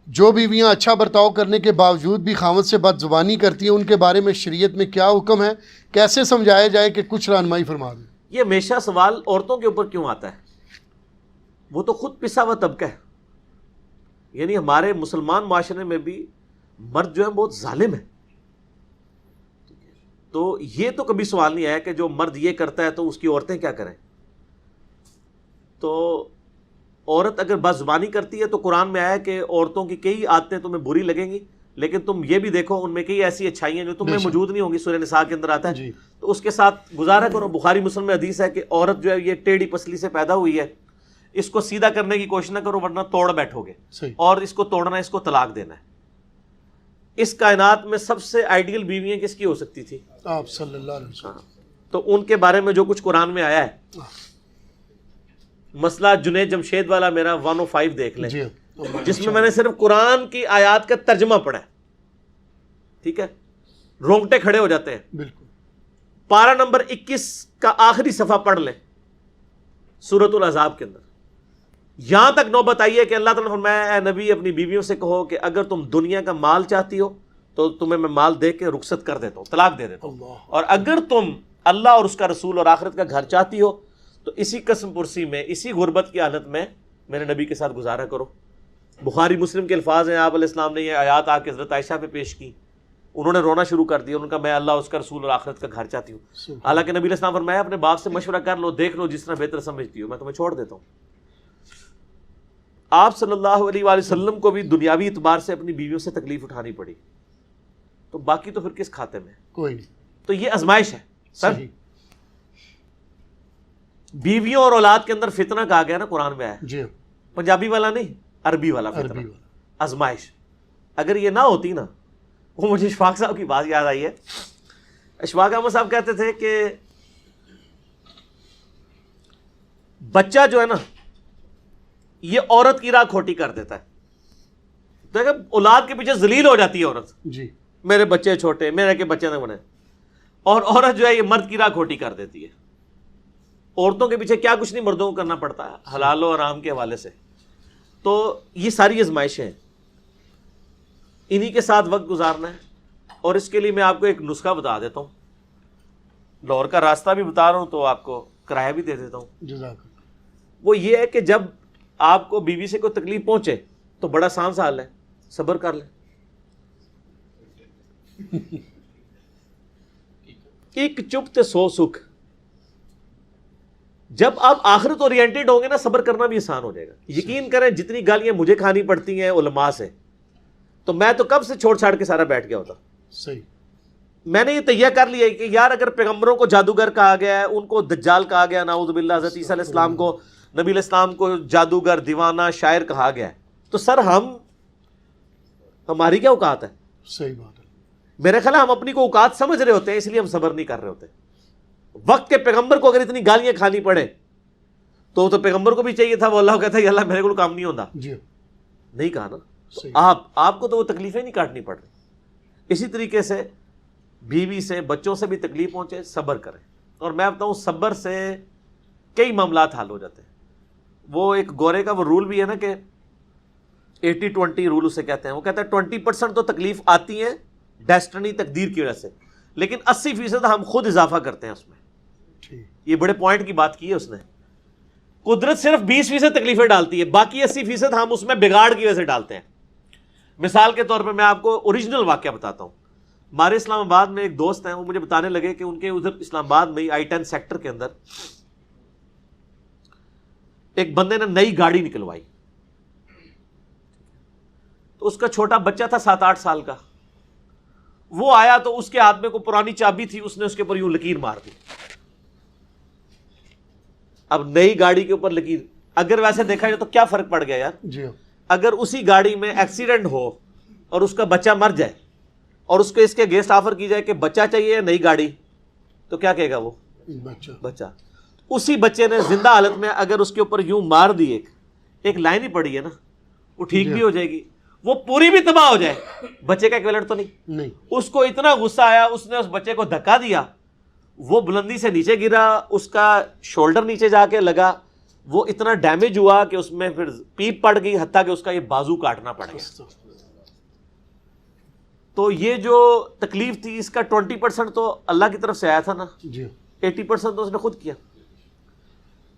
جو بیویاں اچھا برتاؤ کرنے کے باوجود بھی خاوند سے بد زبانی کرتی ہیں، ان کے بارے میں شریعت میں کیا حکم ہے؟ کیسے سمجھایا جائے کہ کچھ رہنمائی فرما دیں؟ یہ ہمیشہ سوال عورتوں کے اوپر کیوں آتا ہے؟ وہ تو خود پسا ہوا طبقہ ہے. یعنی ہمارے مسلمان معاشرے میں بھی مرد جو ہے بہت ظالم ہے. تو یہ تو کبھی سوال نہیں آیا کہ جو مرد یہ کرتا ہے تو اس کی عورتیں کیا کریں. تو عورت اگر بد زبانی کرتی ہے تو قرآن میں آیا کہ عورتوں کی کئی عادتیں تمہیں بری لگیں گی، لیکن تم یہ بھی دیکھو ان میں کئی ایسی اچھائیاں جو تم میں موجود نہیں ہوں گی. سورہ نساء کے اندر آتا ہے. تو اس کے ساتھ گزارا کرو. بخاری مسلم میں حدیث ہے کہ عورت جو ہے یہ ٹیڑھی پسلی سے پیدا ہوئی ہے، اس کو سیدھا کرنے کی کوشش نہ کرو ورنہ توڑ بیٹھو گے. اور اس کو توڑنا ہے، اس کو طلاق دینا ہے. اس کائنات میں سب سے آئیڈیل بیویاں کس کی ہو سکتی تھی؟ آپ صلی اللہ علیہ وسلم. تو ان کے بارے میں جو کچھ قرآن میں آیا ہے، مسئلہ جنید جمشید والا میرا 105 دیکھ لیں، جس میں نے صرف قرآن کی آیات کا ترجمہ پڑھا ہے. ٹھیک ہے، رونگٹے کھڑے ہو جاتے ہیں. بالکل. پارہ نمبر 21 کا آخری صفحہ پڑھ لیں سورۃ الاحزاب کے اندر. یہاں تک نوبت آئی ہے کہ اللہ تعالیٰ نے فرمایا اے نبی اپنی بیویوں سے کہو کہ اگر تم دنیا کا مال چاہتی ہو تو تمہیں میں مال دے کے رخصت کر دیتا ہوں، طلاق دے دیتا ہوں. اور اگر تم اللہ اور اس کا رسول اور آخرت کا گھر چاہتی ہو تو اسی قسم پرسی میں، اسی غربت کی حالت میں میرے نبی کے ساتھ گزارا کرو. بخاری مسلم کے الفاظ ہیں. آپ علیہ السلام نے یہ آیات آ کے حضرت عائشہ پہ پیش کی. انہوں نے رونا شروع کر دیا. انہوں نے کہا میں اللہ اس کا رسول اور آخرت کا گھر چاہتی ہوں. حالانکہ نبی علیہ السلام فرمایا اپنے باپ سے مشورہ کر لو، دیکھ لو جس طرح بہتر سمجھتی ہو، میں تمہیں چھوڑ دیتا ہوں. آپ صلی اللہ علیہ وآلہ وسلم کو بھی دنیاوی اعتبار سے اپنی بیویوں سے تکلیف اٹھانی پڑی، تو باقی تو پھر کس کھاتے میں؟ کوئی نہیں. تو یہ آزمائش ہے سر. بیویوں اور اولاد کے اندر فتنہ کہا گیا نا، قرآن میں آیا. جی. پنجابی والا نہیں، عربی والا فتنہ، آزمائش. اگر یہ نہ ہوتی نا، وہ مجھے اشفاق صاحب کی بات یاد آئی ہے. اشفاق احمد صاحب کہتے تھے کہ بچہ جو ہے نا یہ عورت کی راہ کھوٹی کر دیتا ہے. تو اولاد کے پیچھے ذلیل ہو جاتی ہے عورت. جی. میرے بچے چھوٹے، میرے کے بچے نہ بنے. اور عورت جو ہے یہ مرد کی راہ کھوٹی کر دیتی ہے. عورتوں کے پیچھے کیا کچھ نہیں مردوں کو کرنا پڑتا ہے حلال و حرام کے حوالے سے. تو یہ ساری آزمائشیں ہیں، انہی کے ساتھ وقت گزارنا ہے. اور اس کے لیے میں آپ کو ایک نسخہ بتا دیتا ہوں. لاہور کا راستہ بھی بتا رہا ہوں تو آپ کو کرایہ بھی دے دیتا ہوں. جزاک اللہ. وہ یہ ہے کہ جب آپ کو بیوی سے کوئی تکلیف پہنچے تو بڑا آسان سا حل ہے، صبر کر لیں. ایک چپ تے 100 سکھ. جب آپ آخرت اورینٹڈ ہوں گے نا، صبر کرنا بھی آسان ہو جائے گا. یقین کریں جتنی گالیاں مجھے کھانی پڑتی ہیں علماء سے، تو میں تو کب سے چھوڑ چھاڑ کے سارا بیٹھ گیا ہوتا. صحیح. میں نے یہ تیہ کر لیا کہ یار اگر پیغمبروں کو جادوگر کہا گیا ہے، ان کو دجال کہا گیا، نعوذ باللہ، حضرت عیسیٰ علیہ السلام کو، نبی علیہ السلام کو جادوگر، دیوانہ، شاعر کہا گیا ہے، تو سر ہماری کیا اوقات ہے؟ صحیح بات ہے. میرے خیال ہے ہم اپنی کو اوقات سمجھ رہے ہوتے ہیں، اس لیے ہم صبر نہیں کر رہے ہوتے. وقت کے پیغمبر کو اگر اتنی گالیاں کھانی پڑے تو پیغمبر کو بھی چاہیے تھا وہ اللہ کو کہتا ہے اللہ میرے کو کام نہیں ہوتا. جی. نہیں کہا نا. آپ کو تو وہ تکلیفیں نہیں کاٹنی پڑ رہی. اسی طریقے سے بیوی سے، بچوں سے بھی تکلیف پہنچے، صبر کریں. اور میں بتاؤں صبر سے کئی معاملات حل ہو جاتے ہیں. وہ ایک گورے کا وہ رول بھی ہے نا کہ 80-20 رول اسے کہتے ہیں. وہ کہتا ہے 20% تو تکلیف آتی ہیں ڈیسٹنی، تقدیر کی وجہ سے، لیکن 80% ہم خود اضافہ کرتے ہیں اس میں. یہ بڑے پوائنٹ کی بات کی ہے اس نے. قدرت صرف 20% تکلیفیں ڈالتی ہے، باقی 80% ہم اس میں بگاڑ کی وجہ سے ڈالتے ہیں. مثال کے طور پہ میں آپ کو اوریجنل واقعہ بتاتا ہوں. ہمارے اسلام آباد میں ایک دوست ہیں، وہ مجھے بتانے لگے کہ ان کے ادھر اسلام آباد میں I-10 سیکٹر کے اندر ایک بندے نے نئی گاڑی نکلوائی. تو اس کا چھوٹا بچہ تھا 7-8 سال کا. وہ آیا تو اس کے ہاتھ میں کوئی پرانی چابی تھی، اس نے اس کے اوپر یوں لکیر مار دی. اب نئی گاڑی کے اوپر لکیر، اگر ویسے دیکھا جائے تو کیا فرق پڑ گیا یار؟ جی. اگر اسی گاڑی میں ایکسیڈنٹ ہو اور اس کا بچہ مر جائے اور اس کو اس کے اگینسٹ آفر کی جائے کہ بچہ چاہیے یا نئی گاڑی، تو کیا کہے گا وہ؟ بچہ. اسی بچے نے زندہ حالت میں اگر اس کے اوپر یوں مار دی، ایک لائن ہی پڑی ہے نا، وہ ٹھیک بھی ہو جائے گی، وہ پوری بھی تباہ ہو جائے، بچے کا ایکویلنٹ تو نہیں. اس کو اتنا غصہ آیا، اس نے اس بچے کو دھکا دیا، وہ بلندی سے نیچے گرا، اس کا شولڈر نیچے جا کے لگا، وہ اتنا ڈیمیج ہوا کہ اس میں پھر پیپ پڑ گئی، حتیٰ کہ اس کا یہ بازو کاٹنا پڑ گیا. تو یہ جو تکلیف تھی اس کا 20% تو اللہ کی طرف سے آیا تھا نا، 80% تو اس نے خود کیا.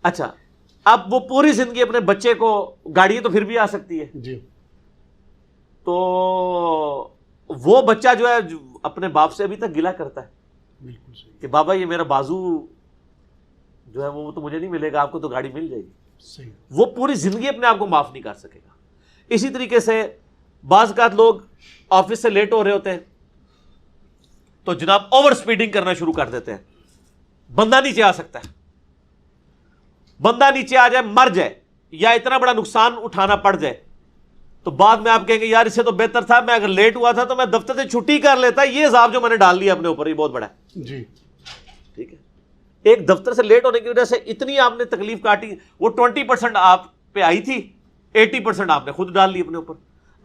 اچھا اب وہ پوری زندگی اپنے بچے کو، گاڑی تو پھر بھی آ سکتی ہے، تو وہ بچہ جو ہے اپنے باپ سے ابھی تک گلہ کرتا ہے کہ بابا یہ میرا بازو جو ہے وہ تو مجھے نہیں ملے گا، آپ کو تو گاڑی مل جائے گی. وہ پوری زندگی اپنے آپ کو معاف نہیں کر سکے گا. اسی طریقے سے بعض اوقات لوگ آفس سے لیٹ ہو رہے ہوتے ہیں تو جناب اوور سپیڈنگ کرنا شروع کر دیتے ہیں. بندہ نیچے آ سکتا ہے، بندہ نیچے آ جائے مر جائے یا اتنا بڑا نقصان اٹھانا پڑ جائے تو بعد میں آپ کہیں گے یار اس سے تو بہتر تھا میں اگر لیٹ ہوا تھا تو میں دفتر سے چھٹی کر لیتا. یہ عذاب جو میں نے ڈال دیا اپنے اوپر یہ بہت بڑا ہے. جی ٹھیک ہے، ایک دفتر سے لیٹ ہونے کی وجہ سے اتنی آپ نے تکلیف کاٹی، وہ 20% آپ پہ آئی تھی، 80% آپ نے خود ڈال لی اپنے اوپر.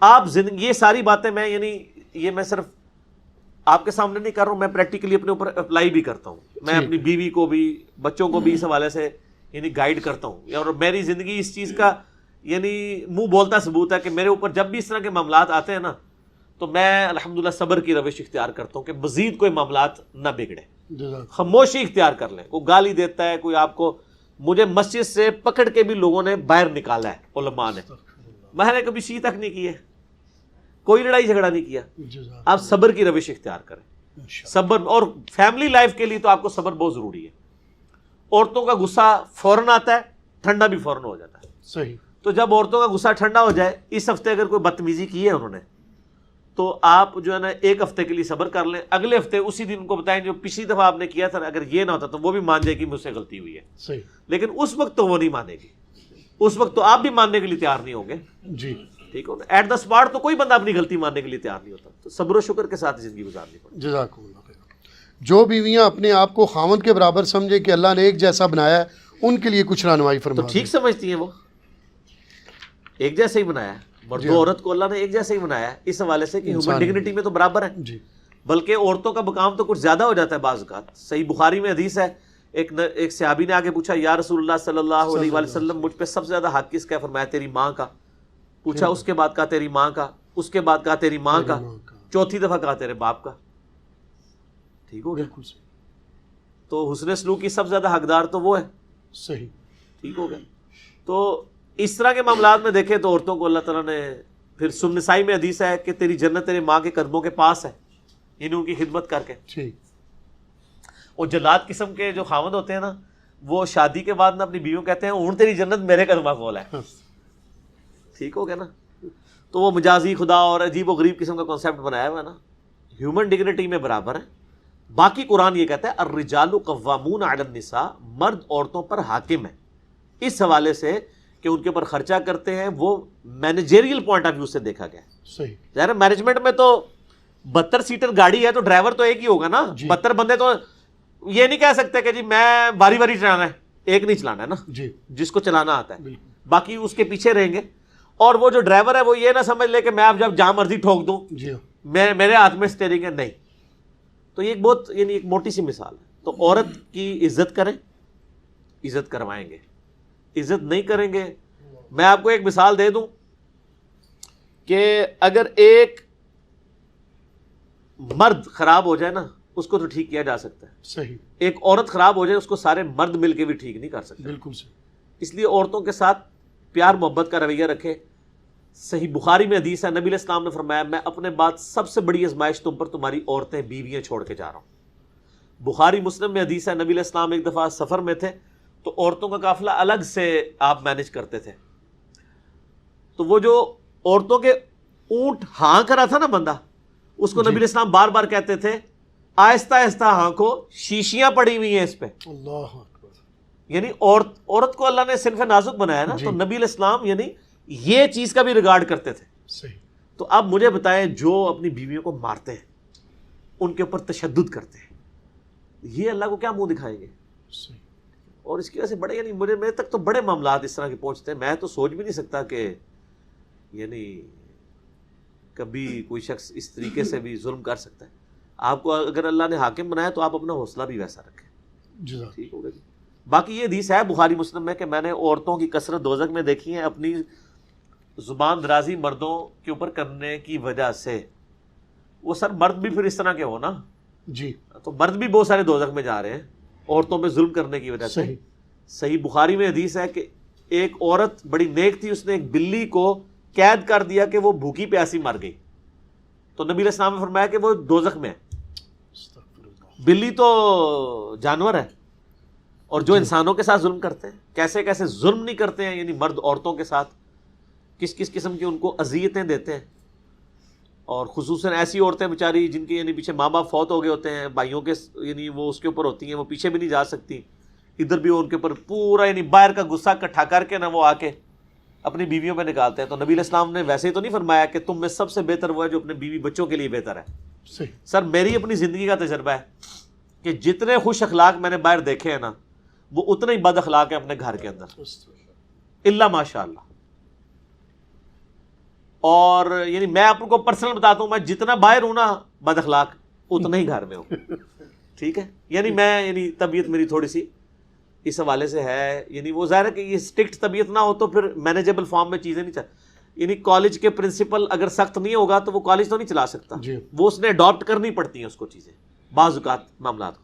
آپ زندگی، یہ ساری باتیں میں یعنی یہ میں صرف آپ کے سامنے نہیں کر رہا ہوں، میں پریکٹیکلی اپنے اوپر اپلائی بھی کرتا ہوں. میں اپنی بیوی کو بھی، بچوں کو بھی اس حوالے سے یعنی گائیڈ کرتا ہوں. اور میری زندگی اس چیز کا یعنی منہ بولتا ثبوت ہے کہ میرے اوپر جب بھی اس طرح کے معاملات آتے ہیں نا تو میں الحمدللہ صبر کی روش اختیار کرتا ہوں کہ مزید کوئی معاملات نہ بگڑے. خاموشی اختیار کر لیں. کوئی گالی دیتا ہے، کوئی آپ کو، مجھے مسجد سے پکڑ کے بھی لوگوں نے باہر نکالا ہے علماء نے، میں نے کبھی شی تک نہیں کی ہے، کوئی لڑائی جھگڑا نہیں کیا. آپ صبر کی روش اختیار کریں. صبر، اور فیملی لائف کے لیے تو آپ کو صبر بہت ضروری ہے. عورتوں کا غصہ فوراً آتا ہے، ٹھنڈا بھی فوراً ہو جاتا ہے. صحیح. تو جب عورتوں کا غصہ ٹھنڈا ہو جائے، اس ہفتے اگر کوئی بدتمیزی کی ہے انہوں نے تو آپ جو ہے نا ایک ہفتے کے لیے صبر کر لیں. اگلے ہفتے اسی دن ان کو بتائیں جو پچھلی دفعہ آپ نے کیا تھا اگر یہ نہ ہوتا تو وہ بھی مان جائے کہ مجھ سے غلطی ہوئی ہے. صحیح. لیکن اس وقت تو وہ نہیں مانے گی، اس وقت تو آپ بھی ماننے کے لیے تیار نہیں ہوں گے. جی ٹھیک ہے، ایٹ دا اسپاٹ تو کوئی بندہ اپنی غلطی ماننے کے لیے تیار نہیں ہوتا. تو صبر و شکر کے ساتھ زندگی گزارنی پڑتی. جزاک اللہ خیر. جو بیویاں اپنے آپ کو خاوند کے برابر سمجھے کہ اللہ نے ایک جیسا بنایا ہے، ان کے لیے کچھ رہنمائی فرما. تو ٹھیک سمجھتی ہیں، وہ ایک جیسا ہی بنایا ہے. مرد و عورت کو اللہ نے ایک جیسا ہی بنایا ہے اس حوالے سے کہ ہیومن ڈگنیٹی میں تو برابر ہے. جی. بلکہ عورتوں کا مقام تو کچھ زیادہ ہو جاتا ہے بعض اوقات. صحیح بخاری میں حدیث ہے، ایک صحابی نے آگے پوچھا یا رسول اللہ صلی اللہ علیہ وآلہ وسلم مجھ پہ سب سے زیادہ حق کس کا ہے؟ فرمایا تیری ماں کا. پوچھا اس کے بعد کہا تیری ماں کا، اس کے بعد کہا تیری ماں کا، چوتھی دفعہ کہا تیرے باپ کا. ٹھیک ہو گیا. تو حسن سلوک کی سب سے زیادہ حقدار تو وہ ہے. صحیح. ٹھیک ہو گیا. تو اس طرح کے معاملات میں دیکھیں تو عورتوں کو اللہ تعالیٰ نے پھر سنن نسائی میں حدیث ہے کہ تیری جنت تیرے ماں کے قدموں کے پاس ہے، یعنی ان کی خدمت کر کے. ٹھیک. اور جلاد قسم کے جو خاوند ہوتے ہیں نا، وہ شادی کے بعد نا اپنی بیویوں کہتے ہیں اون تیری جنت میرے قدمہ کھول ہے. ٹھیک ہو گیا نا. تو وہ مجازی خدا اور عجیب و غریب قسم کا کانسیپٹ بنایا ہوا ہے نا. ہیومن ڈگنیٹی میں برابر ہے. باقی قرآن یہ کہتا ہے الرجال قوامون علی النساء، مرد عورتوں پر حاکم ہے، اس حوالے سے کہ ان کے اوپر خرچہ کرتے ہیں. وہ مینیجریل پوائنٹ آف ویو سے دیکھا گیا ہے. صحیح. ظاہر مینجمنٹ میں تو 72 سیٹر گاڑی ہے تو ڈرائیور تو ایک ہی ہوگا نا. 72 بندے تو یہ نہیں کہہ سکتے کہ جی میں باری باری چلانا ہے، ایک نہیں چلانا ہے نا. جی. جس کو چلانا آتا ہے باقی اس کے پیچھے رہیں گے. اور وہ جو ڈرائیور ہے وہ یہ نہ سمجھ لے کہ میں اب جب جہاں مرضی ٹھوک دوں میرے ہاتھ میں اسٹیئرنگ ہے، نہیں. تو یہ ایک بہت یعنی ایک موٹی سی مثال ہے. تو عورت کی عزت کریں، عزت کروائیں گے. عزت نہیں کریں گے، میں آپ کو ایک مثال دے دوں کہ اگر ایک مرد خراب ہو جائے نا اس کو تو ٹھیک کیا جا سکتا ہے. صحیح. ایک عورت خراب ہو جائے اس کو سارے مرد مل کے بھی ٹھیک نہیں کر سکتے. بالکل صحیح. اس لیے عورتوں کے ساتھ پیار محبت کا رویہ رکھے. صحیح بخاری میں حدیث ہے، نبی علیہ السلام نے فرمایا میں اپنے بعد سب سے بڑی آزمائش تم پر تمہاری عورتیں بیویاں چھوڑ کے جا رہا ہوں. بخاری مسلم میں حدیث ہے، نبی علیہ السلام ایک دفعہ سفر میں تھے تو عورتوں کا قافلہ الگ سے آپ مینج کرتے تھے. تو وہ جو عورتوں کے اونٹ ہانک رہا تھا نا بندہ، اس کو نبی علیہ السلام بار بار کہتے تھے آہستہ آہستہ ہانکو، شیشیاں پڑی ہوئی ہیں اس پہ. اللہ اکبر. یعنی عورت کو اللہ نے صنف نازک بنایا نا. تو نبی علیہ السلام یعنی یہ چیز کا بھی ریگارڈ کرتے تھے. صحیح. تو اب مجھے بتائیں جو اپنی بیویوں کو مارتے ہیں، ان کے اوپر تشدد کرتے ہیں، یہ اللہ کو کیا منہ دکھائیں گے؟ صحیح. اور اس کی وجہ سے بڑے یعنی میرے تک تو بڑے معاملات اس طرح کے پہنچتے ہیں. میں تو سوچ بھی نہیں سکتا کہ یعنی کبھی کوئی شخص اس طریقے سے بھی ظلم کر سکتا ہے. آپ کو اگر اللہ نے حاکم بنایا تو آپ اپنا حوصلہ بھی ویسا رکھیں. جزاک. ٹھیک ہوگا جی. باقی یہ حدیث ہے بخاری مسلم میں کہ میں نے عورتوں کی کثرت دوزخ میں دیکھی ہے اپنی زبان درازی مردوں کے اوپر کرنے کی وجہ سے. وہ سر مرد بھی پھر اس طرح کے ہو نا جی, تو مرد بھی بہت سارے دوزخ میں جا رہے ہیں عورتوں پہ ظلم کرنے کی وجہ سے. صحیح بخاری میں حدیث ہے کہ ایک عورت بڑی نیک تھی, اس نے ایک بلی کو قید کر دیا کہ وہ بھوکی پیاسی مر گئی, تو نبی علیہ السلام نے فرمایا کہ وہ دوزخ میں ہے. بلی تو جانور ہے, اور جو انسانوں کے ساتھ ظلم کرتے ہیں, کیسے کیسے ظلم نہیں کرتے ہیں, یعنی مرد عورتوں کے ساتھ کس کس قسم کی ان کو اذیتیں دیتے ہیں. اور خصوصاً ایسی عورتیں بیچاری جن کے یعنی پیچھے ماں باپ فوت ہو گئے ہوتے ہیں, بھائیوں کے یعنی وہ اس کے اوپر ہوتی ہیں, وہ پیچھے بھی نہیں جا سکتی, ادھر بھی ان کے اوپر پورا یعنی باہر کا غصہ اکٹھا کر کے نا وہ آ کے اپنی بیویوں پہ نکالتے ہیں. تو نبی علیہ السلام نے ویسے ہی تو نہیں فرمایا کہ تم میں سب سے بہتر وہ ہے جو اپنے بیوی بچوں کے لیے بہتر ہے. سر میری اپنی زندگی کا تجربہ ہے کہ جتنے خوش اخلاق میں نے باہر دیکھے ہیں نا, وہ اتنے ہی بد اخلاق ہیں اپنے گھر کے اندر, الا ماشاء اللہ. اور یعنی میں آپ کو پرسنل بتاتا ہوں, میں جتنا باہر ہوں نا بد اخلاق, اتنا ہی گھر میں ہوں. ٹھیک ہے, یعنی میں یعنی طبیعت میری تھوڑی سی اس حوالے سے ہے, یعنی وہ ظاہر ہے کہ یہ اسٹرکٹ طبیعت نہ ہو تو پھر مینیجبل فارم میں چیزیں نہیں یعنی کالج کے پرنسپل اگر سخت نہیں ہوگا تو وہ کالج تو نہیں چلا سکتا, وہ اس نے اڈاپٹ کرنی پڑتی ہیں اس کو چیزیں بعض اوقات معاملات کو.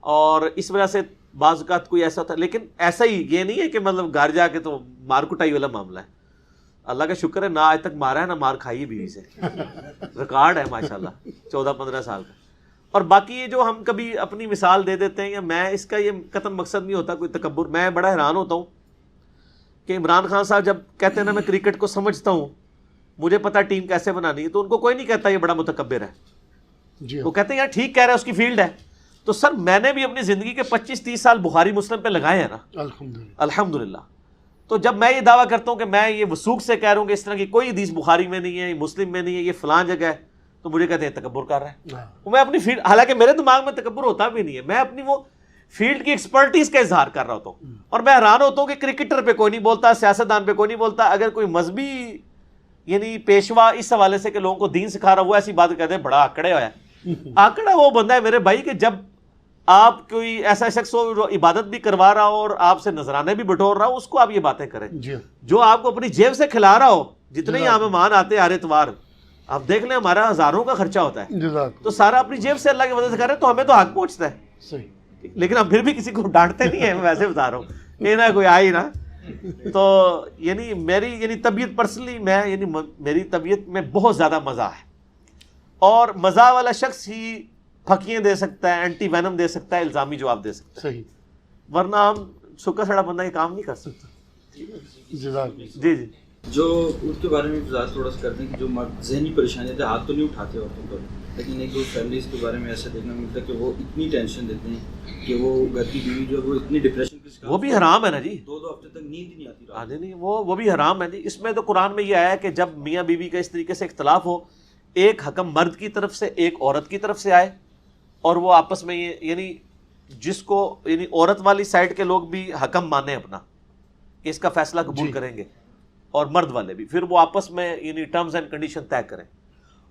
اور اس وجہ سے بعض اوقات کوئی ایسا ہوتا ہے, لیکن ایسا ہی یہ نہیں ہے کہ مطلب گھر جا کے تو مار کٹائی والا معاملہ ہے. اللہ کا شکر ہے نہ آج تک مارا ہے نہ مار کھائی ہے بیوی سے, ریکارڈ ہے ماشاءاللہ 14-15 سال کا. اور باقی یہ جو ہم کبھی اپنی مثال دے دیتے ہیں, یا میں اس کا یہ قطعاً مقصد نہیں ہوتا کوئی تکبر, میں بڑا حیران ہوتا ہوں کہ عمران خان صاحب جب کہتے ہیں نا میں کرکٹ کو سمجھتا ہوں, مجھے پتا ٹیم کیسے بنانی ہے, تو ان کو کوئی نہیں کہتا یہ بڑا متکبر ہے. وہ کہتے ہیں یار ٹھیک کہہ رہا ہے, اس کی فیلڈ ہے. تو سر میں نے بھی اپنی زندگی کے 25-30 سال بخاری مسلم پہ لگائے ہیں نا, الحمدللہ. تو جب میں یہ دعویٰ کرتا ہوں کہ میں یہ وثوق سے کہہ رہا ہوں کہ اس طرح کی کوئی حدیث بخاری میں نہیں ہے, مسلم میں نہیں ہے, یہ فلاں جگہ ہے, تو مجھے کہتے ہیں تکبر کر رہا ہے. میں اپنی فیلڈ, حالانکہ میرے دماغ میں تکبر ہوتا بھی نہیں ہے, میں اپنی وہ فیلڈ کی ایکسپرٹیز کا اظہار کر رہا ہوتا ہوں. اور میں حیران ہوتا ہوں کہ کرکٹر پہ کوئی نہیں بولتا, سیاستدان پہ کوئی نہیں بولتا, اگر کوئی مذہبی یعنی پیشوا اس حوالے سے کہ لوگوں کو دین سکھا رہا, وہ ایسی بات کہتے ہیں بڑا آکڑے ہوا ہے. آکڑا وہ بندہ ہے میرے بھائی کہ جب آپ کوئی ایسا شخص ہو جو عبادت بھی کروا رہا ہو اور آپ سے نذرانے بھی بٹور رہا ہو, اس کو آپ یہ باتیں کریں. جو آپ کو اپنی جیب سے کھلا رہا ہو, جتنے یہاں مہمان آتے ہیں ہر اتوار, آپ دیکھ لیں ہمارا ہزاروں کا خرچہ ہوتا ہے, تو سارا اپنی جیب سے اللہ کی مدد سے کر رہے ہیں, تو ہمیں تو حق پہنچتا ہے. لیکن ہم پھر بھی کسی کو ڈانٹتے نہیں ہیں, میں ویسے بتا رہا ہوں کہ نہ کوئی آئی نا. تو یعنی میری یعنی طبیعت پرسنلی میں یعنی میری طبیعت میں بہت زیادہ مزہ ہے, اور مزہ والا شخص ہی پھکیاں دے سکتا ہے, اینٹی وینم دے سکتا ہے, الزامی جواب دے سکتا ہے, ورنہ ہم سکا سڑا بندہ یہ کام نہیں کر سکتا. جی جی, جو اس کے بارے میں وضاحت تھوڑا سا کرتے ہیں کہ جو مرد ذہنی پریشانی تھے, ہاتھ تو نہیں اٹھاتے عورتوں پر, لیکن ایک دو فیملیز کے بارے میں ایسا دیکھنا ملتا ہے کہ وہ اتنی ٹینشن دیتے ہیں کہ وہ گھر کی بیوی جو ہے وہ اتنی ڈپریشن کی شکار, وہ بھی حرام ہے نا جی, 2 ہفتے تک نیند ہی نہیں آتی. نہیں, وہ بھی حرام ہے جی. اس میں تو قرآن میں یہ آیا ہے کہ جب میاں بیوی کا اس طریقے سے اختلاف ہو, ایک حکم مرد کی طرف سے ایک عورت کی طرف سے آئے, اور وہ آپس میں یہ یعنی جس کو یعنی عورت والی سائڈ کے لوگ بھی حکم مانیں اپنا کہ اس کا فیصلہ قبول کریں گے, اور مرد والے بھی, پھر وہ آپس میں یعنی ٹرمز اینڈ کنڈیشن طے کریں.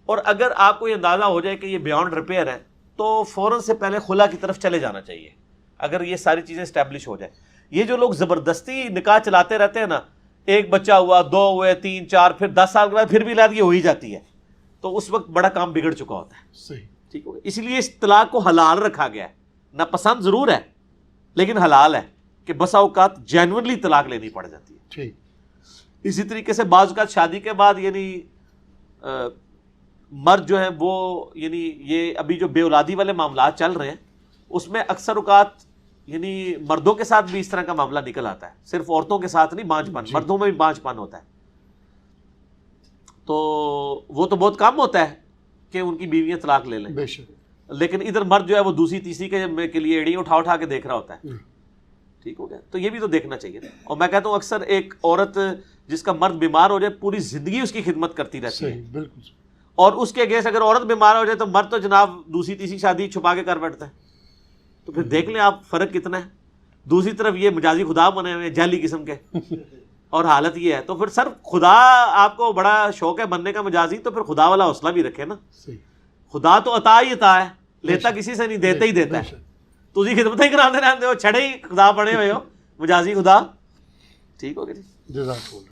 اور اگر آپ کو یہ اندازہ ہو جائے کہ یہ بیانڈ ریپیئر ہے, تو فوراً سے پہلے خلا کی طرف چلے جانا چاہیے, اگر یہ ساری چیزیں اسٹیبلش ہو جائے. یہ جو لوگ زبردستی نکاح چلاتے رہتے ہیں نا, ایک بچہ ہوا, 2 ہوئے, 3 4, پھر 10 سال کے بعد پھر بھی لادگی ہو ہی جاتی ہے, تو اس وقت بڑا کام بگڑ چکا ہوتا ہے. صحیح, ٹھیک ہو گیا. اس لیے اس طلاق کو حلال رکھا گیا ہے, ناپسند ضرور ہے لیکن حلال ہے, کہ بسا اوقات جینوئنلی طلاق لینی پڑ جاتی ہے. ٹھیک. اسی طریقے سے بعض اوقات شادی کے بعد یعنی مرد جو ہیں وہ یعنی یہ ابھی جو بے اولادی والے معاملات چل رہے ہیں, اس میں اکثر اوقات یعنی مردوں کے ساتھ بھی اس طرح کا معاملہ نکل آتا ہے, صرف عورتوں کے ساتھ نہیں, بانجھ پن, مردوں میں بھی بانجھ پن ہوتا ہے. تو وہ تو بہت کم ہوتا ہے کہ ان کی بیویاں طلاق لے لیں, لیکن ادھر مرد جو ہے وہ دوسری تیسری کے لیے ایڑیاں اٹھا اٹھا کے دیکھ رہا ہوتا ہے. ٹھیک ہو گیا, تو یہ بھی تو دیکھنا چاہیے. اور میں کہتا ہوں اکثر ایک عورت جس کا مرد بیمار ہو جائے, پوری زندگی اس کی خدمت کرتی رہتی ہے, بالکل, اور اس کے اگینسٹ اگر عورت بیمار ہو جائے تو مرد تو جناب دوسری تیسری شادی چھپا کے کر بیٹھتا ہے. تو پھر دیکھ لیں آپ فرق کتنا ہے. دوسری طرف یہ مجازی خدا بنے ہوئے جعلی قسم کے, اور حالت یہ ہے. تو پھر سر خدا آپ کو بڑا شوق ہے بننے کا مجازی, تو پھر خدا والا حوصلہ بھی رکھے نا. خدا تو عطا ہی عطا ہے, لیتا کسی سے نہیں, دیتا ہی دیتا ہے. تسی خدمت ہی کراتے رہتے ہو, چھڑے ہی خدا بنے ہوئے ہو, مجازی خدا. ٹھیک ہو گیا جی. جزاک اللہ.